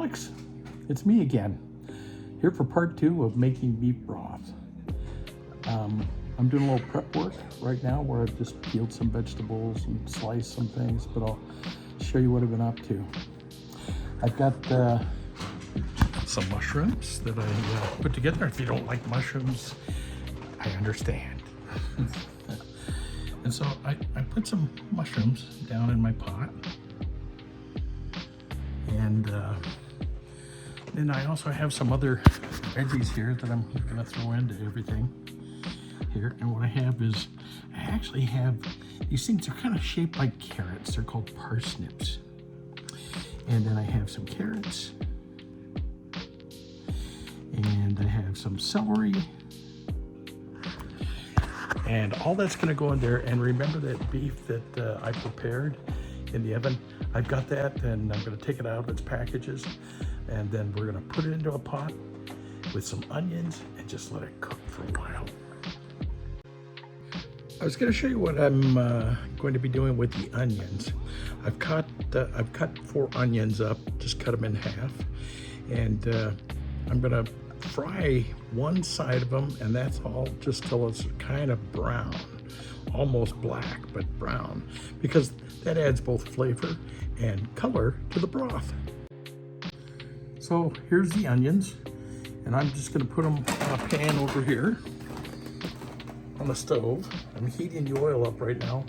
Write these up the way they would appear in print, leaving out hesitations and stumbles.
Alex, it's me again, here for part 2 of making beef broth. I'm doing a little prep work right now where I've just peeled some vegetables and sliced some things, but I'll show you what I've been up to. I've got some mushrooms that I put together. If you don't like mushrooms, I understand. And so I put some mushrooms down in my pot. And then I also have some other veggies here that I'm gonna throw into everything here. And what I have is, I actually have, these things are kind of shaped like carrots. They're called parsnips. And then I have some carrots. And I have some celery. And all that's gonna go in there. And remember that beef that I prepared in the oven? I've got that, and I'm gonna take it out of its packages, and then we're gonna put it into a pot with some onions and just let it cook for a while. I was gonna show you what I'm going to be doing with the onions. I've cut 4 onions up, just cut them in half, and I'm gonna fry one side of them, and that's all, just till it's kind of brown, almost black, but brown, because that adds both flavor and color to the broth. So here's the onions, and I'm just gonna put them in a pan over here on the stove. I'm heating the oil up right now,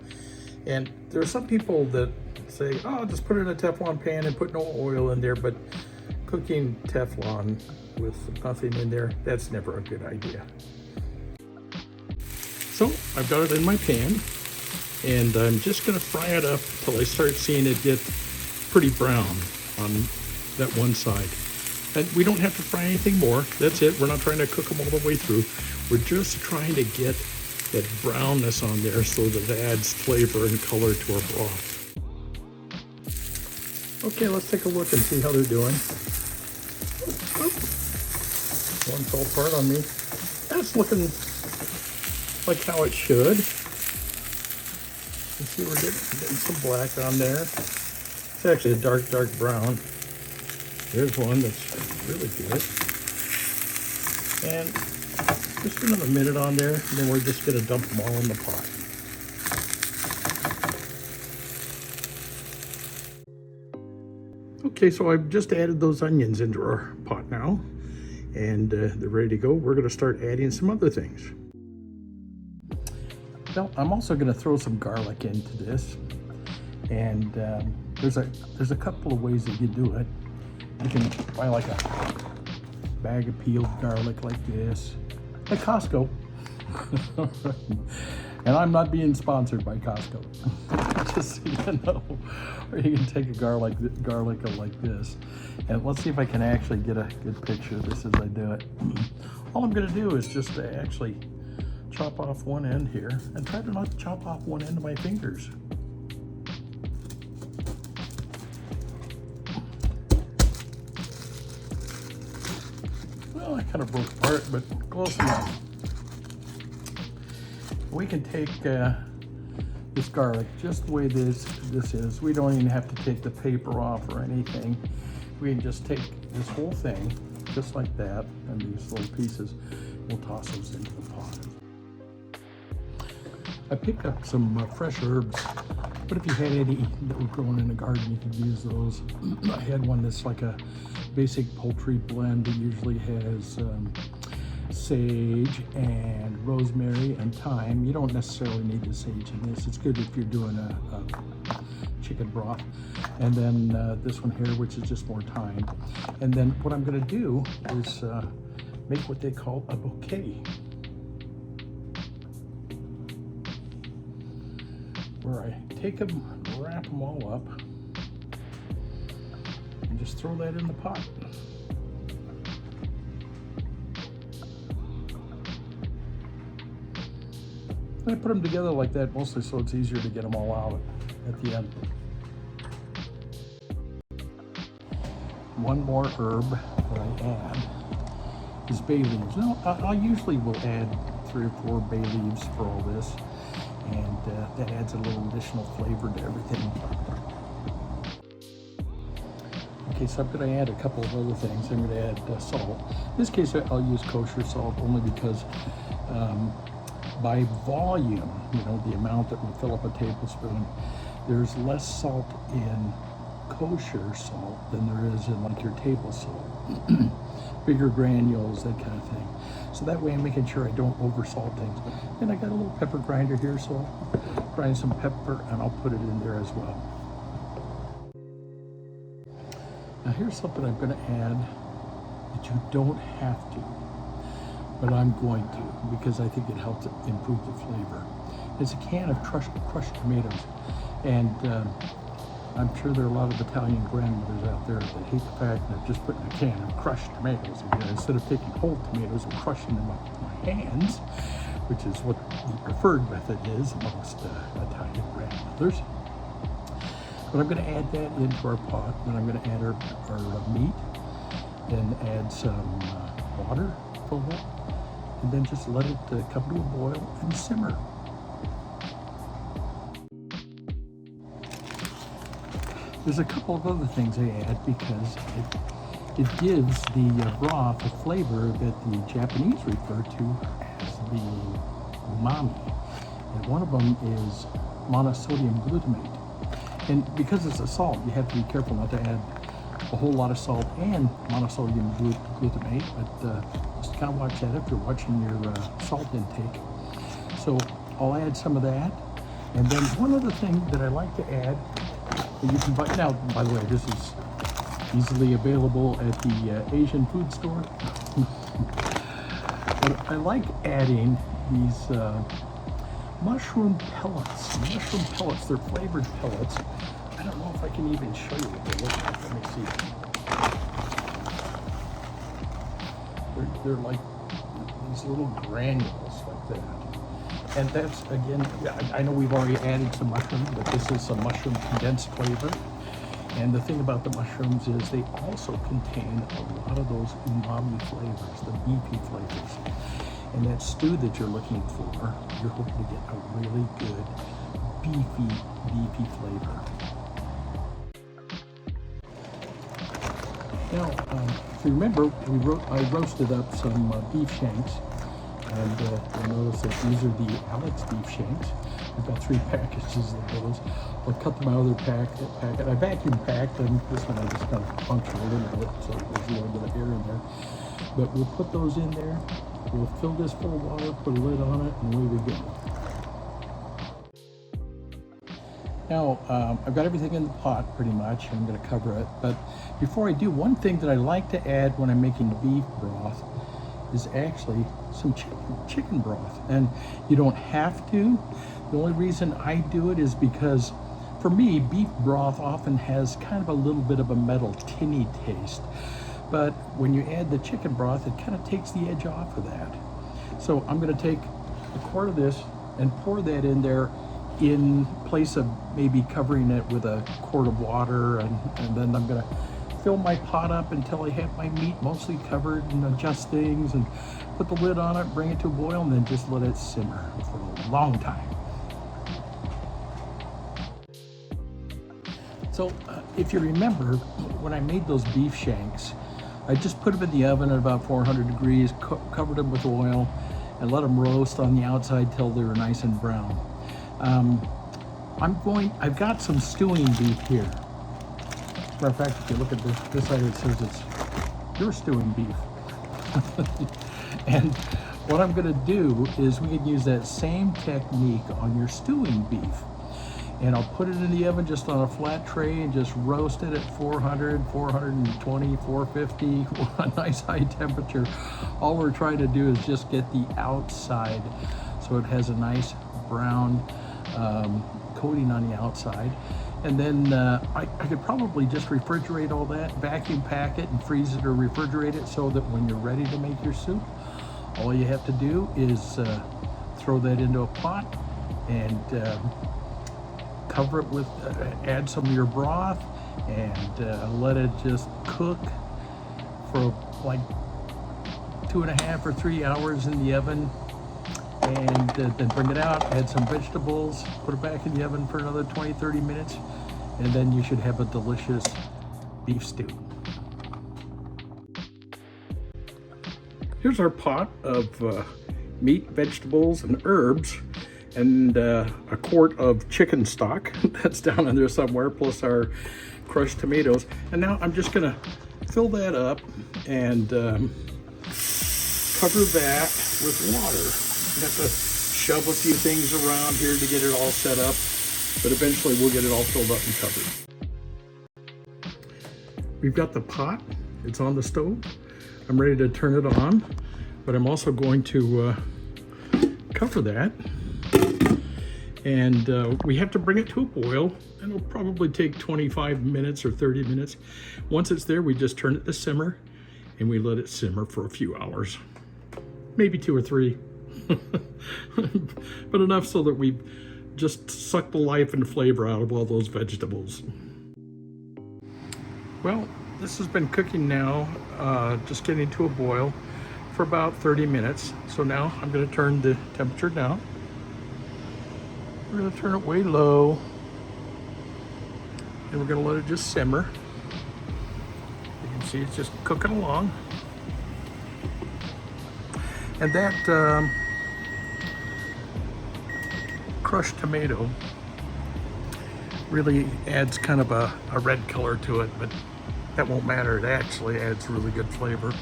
and there are some people that say, oh, just put it in a Teflon pan and put no oil in there, but cooking Teflon with nothing in there, that's never a good idea. So I've got it in my pan, and I'm just gonna fry it up till I start seeing it get pretty brown on that one side. And we don't have to fry anything more. That's it. We're not trying to cook them all the way through. We're just trying to get that brownness on there so that it adds flavor and color to our broth. Okay, let's take a look and see how they're doing. One fell apart on me. That's looking like how it should. You see we're getting some black on there. It's actually a dark brown. There's one that's really good. And just another minute on there, and then we're just gonna dump them all in the pot. Okay, so I've just added those onions into our pot now, and they're ready to go. We're gonna start adding some other things. Well, I'm also gonna throw some garlic into this, and there's a couple of ways that you do it. You can buy like a bag of peeled garlic like this, at Costco. And I'm not being sponsored by Costco, just so you know. Or you can take a garlic like this. And let's see if I can actually get a good picture of this as I do it. All I'm gonna do is just actually chop off one end here, and try to not chop off one end of my fingers. Well, I kind of broke apart, but close enough. We can take this garlic just the way this is. We don't even have to take the paper off or anything. We can just take this whole thing, just like that, and these little pieces. We'll toss those into the pot. I picked up some fresh herbs, but if you had any that were grown in the garden, you could use those. I had one that's like a basic poultry blend. It usually has sage and rosemary and thyme. You don't necessarily need the sage in this. It's good if you're doing a chicken broth. And then this one here, which is just more thyme. And then what I'm gonna do is make what they call a bouquet, where I take them, wrap them all up, and just throw that in the pot. I put them together like that mostly so it's easier to get them all out at the end. One more herb that I add is bay leaves. Now, I usually will add 3 or 4 bay leaves for all this, and that adds a little additional flavor to everything. Okay, so I'm going to add a couple of other things. I'm going to add salt. In this case, I'll use kosher salt only because by volume, the amount that would fill up a tablespoon, there's less salt in kosher salt than there is in like your table salt. Bigger granules, that kind of thing. So that way I'm making sure I don't oversalt things. And I got a little pepper grinder here, so I'll grind some pepper and I'll put it in there as well. Now here's something I'm going to add that you don't have to, but I'm going to because I think it helps improve the flavor. It's a can of crushed tomatoes, and I'm sure there are a lot of Italian grandmothers out there that hate the fact that I've just put in a can of crushed tomatoes instead of taking whole tomatoes and crushing them up with my hands, which is what the preferred method is amongst Italian grandmothers. But I'm going to add that into our pot, and I'm going to add our meat, and add some water, full of it, and then just let it come to a boil and simmer. There's a couple of other things I add because it gives the broth a flavor that the Japanese refer to as the umami, and one of them is monosodium glutamate. And because it's a salt, you have to be careful not to add a whole lot of salt and monosodium glutamate, but just kind of watch that if you're watching your salt intake. So I'll add some of that. And then one other thing that I like to add, that you can buy, now by the way, this is easily available at the Asian food store. But I like adding these mushroom pellets. Mushroom pellets, they're flavored pellets. I don't know if I can even show you what they look like. Let me see. They're like these little granules like that. And that's, again, I know we've already added some mushrooms, but this is some mushroom condensed flavor. And the thing about the mushrooms is they also contain a lot of those umami flavors, the beefy flavors. And that stew that you're looking for, you're hoping to get a really good beefy flavor. Now, if you remember, I roasted up some beef shanks, and you'll notice that these are the Alex beef shanks. I've got 3 packages of those. I'll cut them out of their packet. I vacuum packed them. This one I just kind of punctured a little bit, so there's a little bit of air in there. But we'll put those in there. We'll fill this full of water, put a lid on it, and away we go. Now, I've got everything in the pot pretty much. I'm going to cover it. But before I do, one thing that I like to add when I'm making beef broth is actually some chicken broth. And you don't have to. The only reason I do it is because, for me, beef broth often has kind of a little bit of a metal tinny taste. But when you add the chicken broth, it kind of takes the edge off of that. So I'm going to take a quart of this and pour that in there in place of maybe covering it with a quart of water, and then I'm going to fill my pot up until I have my meat mostly covered and adjust things and put the lid on it, bring it to a boil, and then just let it simmer for a long time. So if you remember, when I made those beef shanks, I just put them in the oven at about 400 degrees, covered them with oil, and let them roast on the outside till they were nice and brown. I've got some stewing beef here. Matter of fact, if you look at this side, it says it's pure stewing beef. And what I'm going to do is we can use that same technique on your stewing beef. And I'll put it in the oven just on a flat tray and just roast it at 400, 420, 450, a nice high temperature. All we're trying to do is just get the outside so it has a nice brown coating on the outside. And then I could probably just refrigerate all that, vacuum pack it and freeze it or refrigerate it so that when you're ready to make your soup, all you have to do is throw that into a pot and cover it with, add some of your broth and let it just cook for like 2.5 or 3 hours in the oven, and then bring it out, add some vegetables, put it back in the oven for another 20-30 minutes, and then you should have a delicious beef stew. Here's our pot of meat, vegetables, and herbs, and a quart of chicken stock that's down in there somewhere, plus our crushed tomatoes. And now I'm just gonna fill that up and cover that with water. I have to shove a few things around here to get it all set up, but eventually we'll get it all filled up and covered. We've got the pot, it's on the stove. I'm ready to turn it on, but I'm also going to cover that. And we have to bring it to a boil, and it'll probably take 25 minutes or 30 minutes. Once it's there, we just turn it to simmer, and we let it simmer for a few hours, maybe 2 or 3, but enough so that we've just sucked the life and flavor out of all those vegetables. Well, this has been cooking now, just getting to a boil for about 30 minutes. So now I'm going to turn the temperature down. We're going to turn it way low, and we're going to let it just simmer. You can see it's just cooking along. And that crushed tomato really adds kind of a red color to it, but that won't matter. It actually adds really good flavor.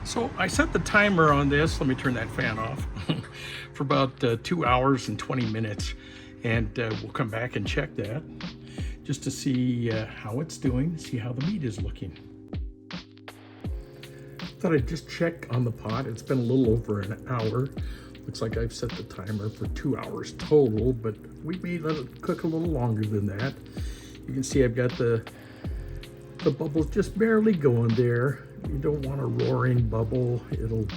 So I set the timer on this, let me turn that fan off, for about 2 hours and 20 minutes. And we'll come back and check that just to see how it's doing, see how the meat is looking. Thought I'd just check on the pot. It's been a little over an hour. Looks like I've set the timer for 2 hours total, but we may let it cook a little longer than that. You can see I've got the bubbles just barely going there. You don't want a roaring bubble,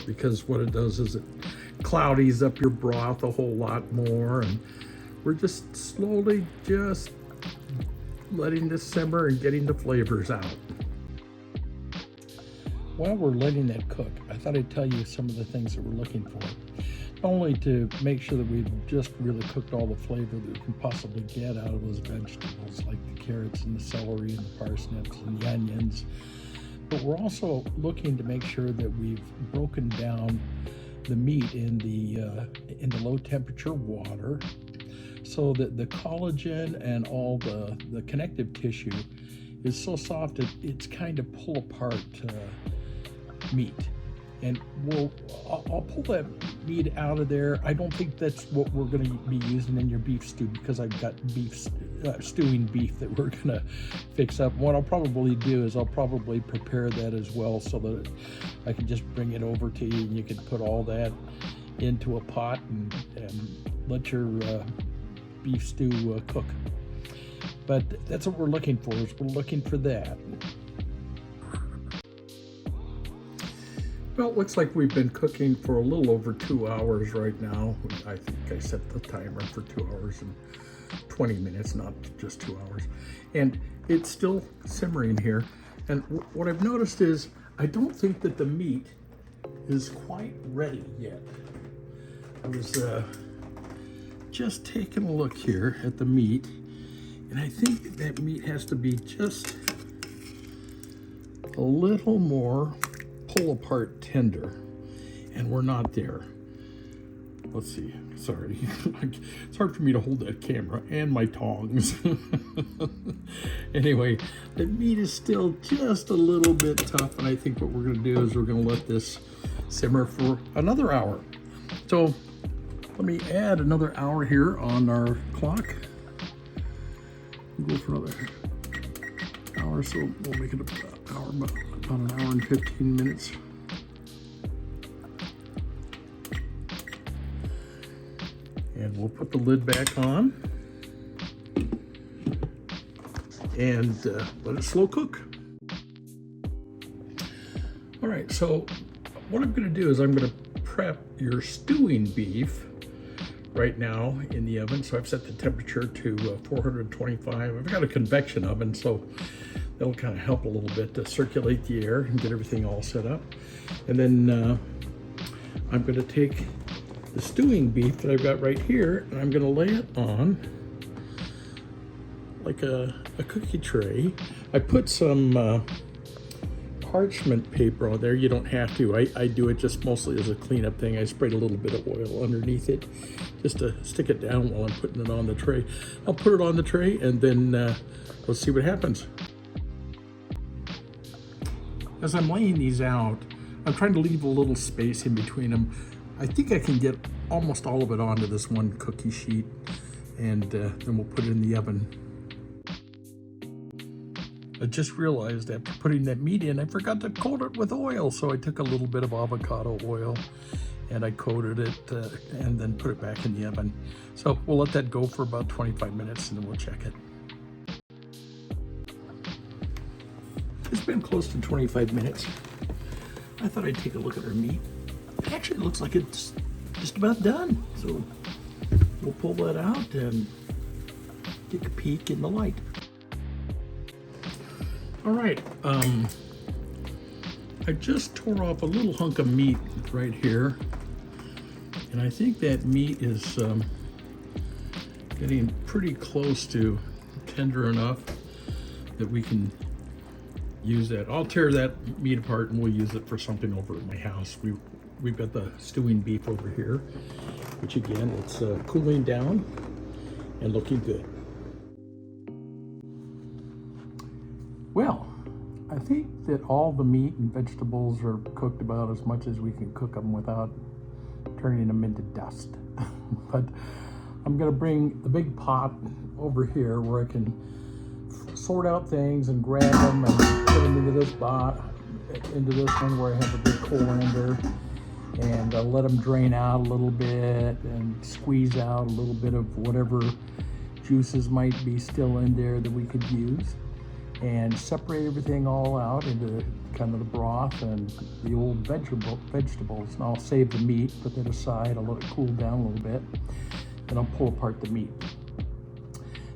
because what it does is it cloudies up your broth a whole lot more, and we're just slowly just letting this simmer and getting the flavors out. While we're letting that cook, I thought I'd tell you some of the things that we're looking for. Not only to make sure that we've just really cooked all the flavor that we can possibly get out of those vegetables, like the carrots and the celery and the parsnips and the onions, but we're also looking to make sure that we've broken down the meat in the low temperature water, so that the collagen and all the connective tissue is so soft that it's kind of pull apart meat. And I'll pull that meat out of there. I don't think that's what we're going to be using in your beef stew, because I've got stewing beef that we're going to fix up. What I'll probably do is I'll probably prepare that as well, so that I can just bring it over to you, and you can put all that into a pot and let your beef stew cook. But that's what we're looking for, is we're looking for that. Well, it looks like we've been cooking for a little over 2 hours right now. I think I set the timer for 2 hours and 20 minutes, not just 2 hours. And it's still simmering here. And what I've noticed is I don't think that the meat is quite ready yet. I was just taking a look here at the meat, and I think that meat has to be just a little more pull apart tender, and we're not there. Let's see, sorry. It's hard for me to hold that camera and my tongs. Anyway, the meat is still just a little bit tough, and I think what we're gonna do is we're gonna let this simmer for another hour. So let me add another hour here on our clock. We'll go for another hour, so we'll make it about an hour and 15 minutes. And we'll put the lid back on and let it slow cook. All right, so what I'm gonna do is I'm gonna prep your stewing beef right now in the oven. So I've set the temperature to 425. I've got a convection oven, so that'll kind of help a little bit to circulate the air and get everything all set up. And then I'm gonna take the stewing beef that I've got right here, and I'm gonna lay it on like a cookie tray. I put some parchment paper on there. You don't have to. I do it just mostly as a cleanup thing. I sprayed a little bit of oil underneath it just to stick it down while I'm putting it on the tray. I'll put it on the tray and then let's see what happens. As I'm laying these out, I'm trying to leave a little space in between them. I think I can get almost all of it onto this one cookie sheet, and then we'll put it in the oven. I just realized after putting that meat in, I forgot to coat it with oil. So I took a little bit of avocado oil and I coated it and then put it back in the oven. So we'll let that go for about 25 minutes and then we'll check it. It's been close to 25 minutes. I thought I'd take a look at our meat. Actually, it looks like it's just about done. So we'll pull that out and take a peek in the light. All right, I just tore off a little hunk of meat right here, and I think that meat is getting pretty close to tender enough that we can use that. I'll tear that meat apart and we'll use it for something over at my house. We've got the stewing beef over here, which again, it's cooling down and looking good. Well, I think that all the meat and vegetables are cooked about as much as we can cook them without turning them into dust. But I'm gonna bring the big pot over here where I can sort out things and grab them and put them into this one where I have a big colander, and let them drain out a little bit and squeeze out a little bit of whatever juices might be still in there that we could use, and separate everything all out into kind of the broth and the old vegetables. And I'll save the meat, put that aside, I'll let it cool down a little bit, and I'll pull apart the meat.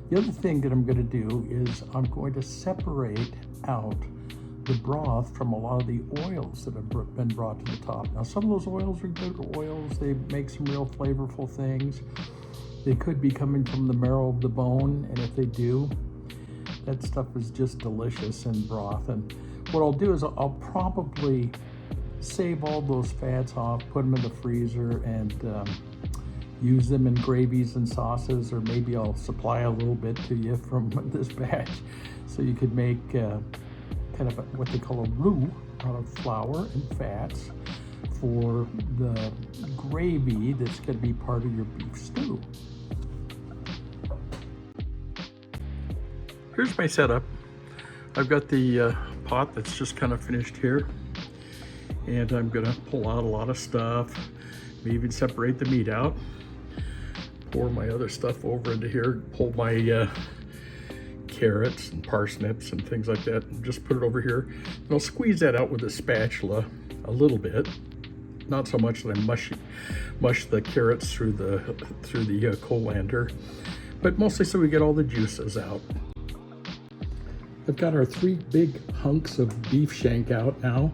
The other thing that I'm going to do is I'm going to separate out the broth from a lot of the oils that have been brought to the top. Now, some of those oils are good oils. They make some real flavorful things. They could be coming from the marrow of the bone, and if they do, that stuff is just delicious in broth. And what I'll do is I'll probably save all those fats off, put them in the freezer, and use them in gravies and sauces, or maybe I'll supply a little bit to you from this batch so you could make kind of what they call a roux out of flour and fats for the gravy that's going to be part of your beef stew. Here's my setup. I've got the pot that's just kind of finished here, and I'm gonna pull out a lot of stuff, maybe even separate the meat out, pour my other stuff over into here, pull my carrots and parsnips and things like that, and just put it over here. And I'll squeeze that out with a spatula a little bit, not so much that I mush the carrots through the colander, but mostly so we get all the juices out. I've got our 3 big hunks of beef shank out now,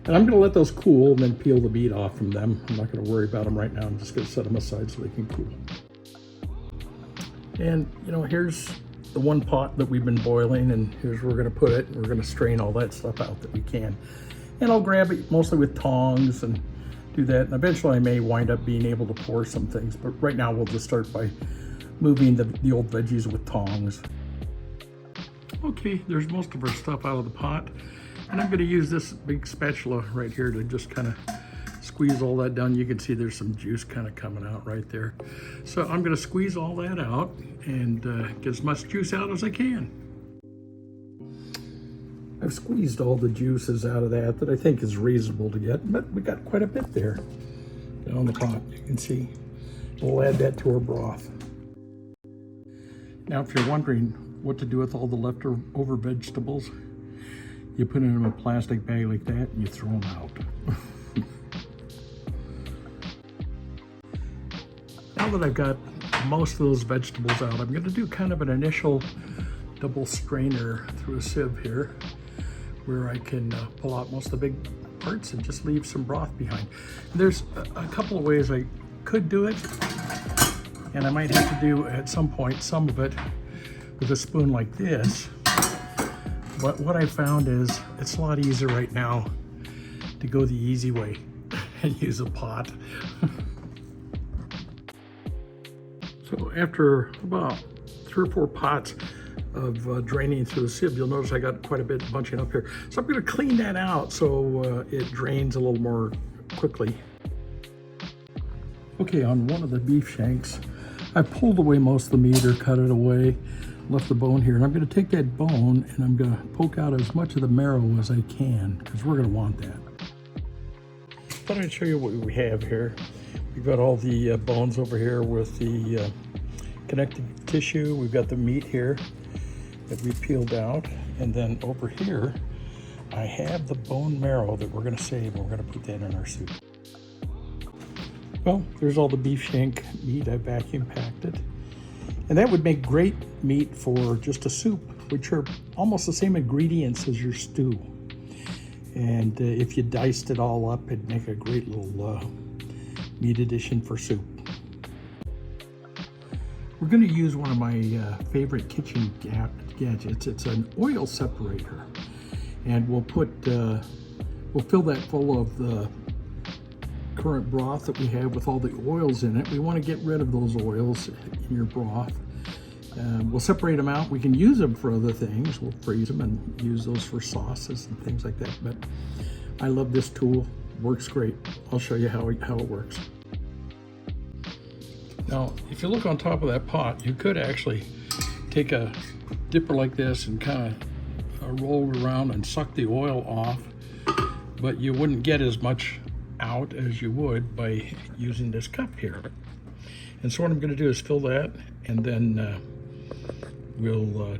and I'm gonna let those cool and then peel the meat off from them. I'm not gonna worry about them right now. I'm just gonna set them aside so they can cool. And you know, here's the one pot that we've been boiling, and here's where we're gonna put it. And we're gonna strain all that stuff out that we can. And I'll grab it mostly with tongs and do that. And eventually I may wind up being able to pour some things, but right now we'll just start by moving the old veggies with tongs. Okay, there's most of our stuff out of the pot, and I'm going to use this big spatula right here to just kind of squeeze all that down. You can see there's some juice kind of coming out right there. So I'm going to squeeze all that out and get as much juice out as I can. I've squeezed all the juices out of that I think is reasonable to get, but we got quite a bit there down the pot. You can see. We'll add that to our broth. Now, if you're wondering what to do with all the leftover vegetables, you put it in a plastic bag like that and you throw them out. Now that I've got most of those vegetables out, I'm going to do kind of an initial double strainer through a sieve here, where I can pull out most of the big parts and just leave some broth behind. There's a couple of ways I could do it, and I might have to do at some point some of it with a spoon like this, But what I found is it's a lot easier right now to go the easy way and use a pot. So after about 3 or 4 pots of draining through the sieve, you'll notice I got quite a bit bunching up here. So I'm going to clean that out so it drains a little more quickly. Okay, on one of the beef shanks, I pulled away most of the meat or cut it away, left the bone here, and I'm going to take that bone and I'm going to poke out as much of the marrow as I can because we're going to want that. Thought I'd show you what we have here. We've got all the bones over here with the connective tissue. We've got the meat here that we peeled out, and then over here I have the bone marrow that we're going to save, and we're going to put that in our soup. Well, there's all the beef shank meat. I vacuum packed it, and that would make great meat for just a soup, which are almost the same ingredients as your stew. And if you diced it all up, it'd make a great little meat addition for soup. We're going to use one of my favorite kitchen gadgets. It's an oil separator, and we'll fill that full of the current broth that we have with all the oils in it. We want to get rid of those oils in your broth. We'll separate them out. We can use them for other things. We'll freeze them and use those for sauces and things like that. But I love this tool. Works great. I'll show you how it works. Now, if you look on top of that pot, you could actually take a dipper like this and kind of roll it around and suck the oil off, but you wouldn't get as much out as you would by using this cup here. And so what I'm going to do is fill that, and then we'll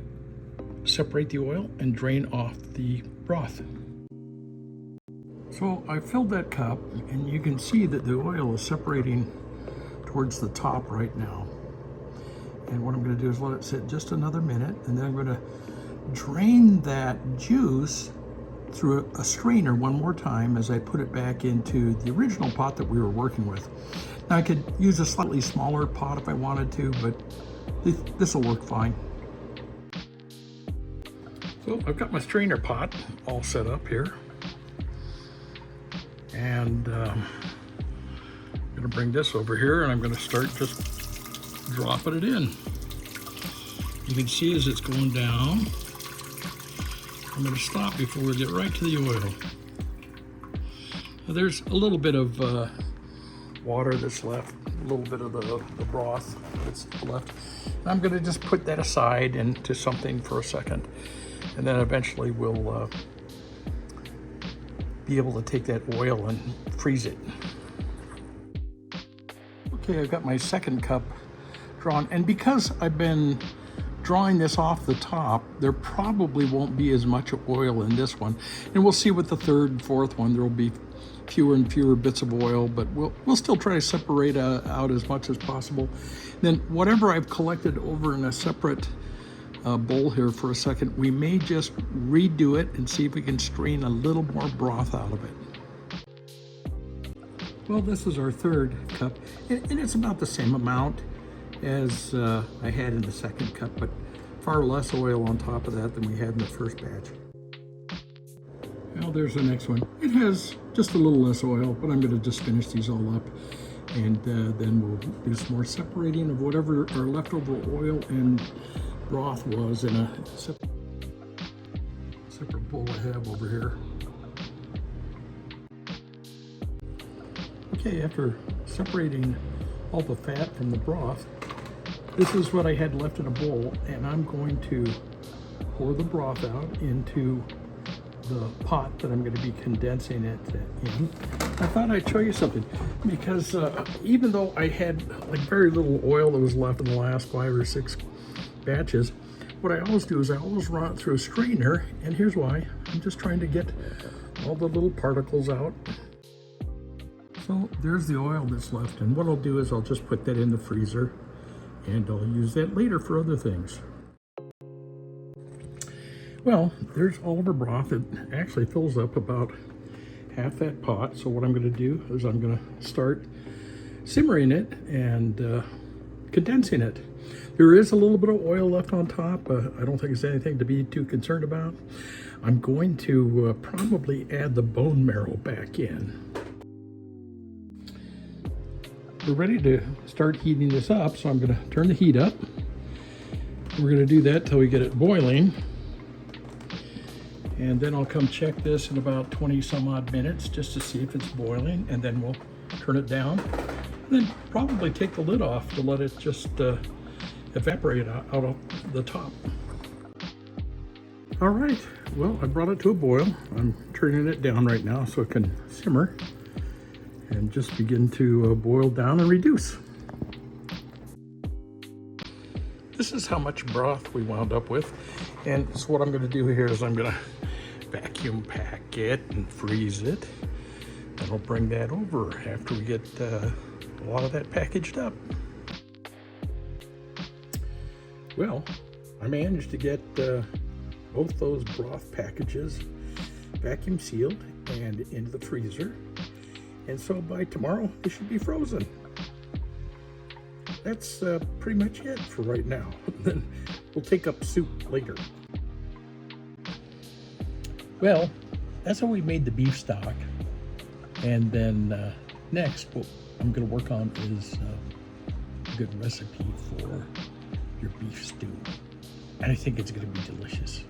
separate the oil and drain off the broth. So I filled that cup, and you can see that the oil is separating towards the top right now. And what I'm going to do is let it sit just another minute, and then I'm going to drain that juice through a strainer one more time as I put it back into the original pot that we were working with. Now I could use a slightly smaller pot if I wanted to, but this will work fine. So I've got my strainer pot all set up here, and I'm going to bring this over here, and I'm going to start just dropping it in. You can see as it's going down. I'm going to stop before we get right to the oil. Now there's a little bit of water that's left, a little bit of the broth that's left. I'm going to just put that aside into something for a second, and then eventually we'll be able to take that oil and freeze it. Okay, I've got my second cup drawn, and because I've been drawing this off the top, there probably won't be as much oil in this one, and we'll see with the third and fourth one. There will be fewer and fewer bits of oil, but we'll still try to separate out as much as possible. Then whatever I've collected over in a separate bowl here for a second, we may just redo it and see if we can strain a little more broth out of it. Well, this is our third cup, and it's about the same amount as I had in the second cup, but far less oil on top of that than we had in the first batch. Now there's the next one. It has just a little less oil, but I'm going to just finish these all up, and then we'll do some more separating of whatever our leftover oil and broth was in a separate bowl I have over here. Okay, after separating all the fat from the broth, this is what I had left in a bowl, and I'm going to pour the broth out into the pot that I'm going to be condensing it in. I thought I'd show you something, because even though I had like very little oil that was left in the last 5 or 6 batches, what I always do is I always run it through a strainer, and here's why. I'm just trying to get all the little particles out. So there's the oil that's left, and what I'll do is I'll just put that in the freezer, and I'll use that later for other things. Well, there's all of our broth. It actually fills up about half that pot. So what I'm going to do is I'm going to start simmering it and condensing it. There is a little bit of oil left on top. I don't think it's anything to be too concerned about. I'm going to probably add the bone marrow back in. We're ready to start heating this up, so I'm going to turn the heat up. We're going to do that till we get it boiling. And then I'll come check this in about 20 some odd minutes just to see if it's boiling, and then we'll turn it down. And then probably take the lid off to let it just evaporate out of the top. All right, well, I brought it to a boil. I'm turning it down right now so it can simmer and just begin to boil down and reduce. This is how much broth we wound up with. And so what I'm gonna do here is I'm gonna vacuum pack it and freeze it. And I'll bring that over after we get a lot of that packaged up. Well, I managed to get both those broth packages vacuum sealed and into the freezer. And so by tomorrow, they should be frozen. That's pretty much it for right now. Then we'll take up soup later. Well, that's how we made the beef stock. And then next, what I'm gonna work on is a good recipe for your beef stew. And I think it's gonna be delicious.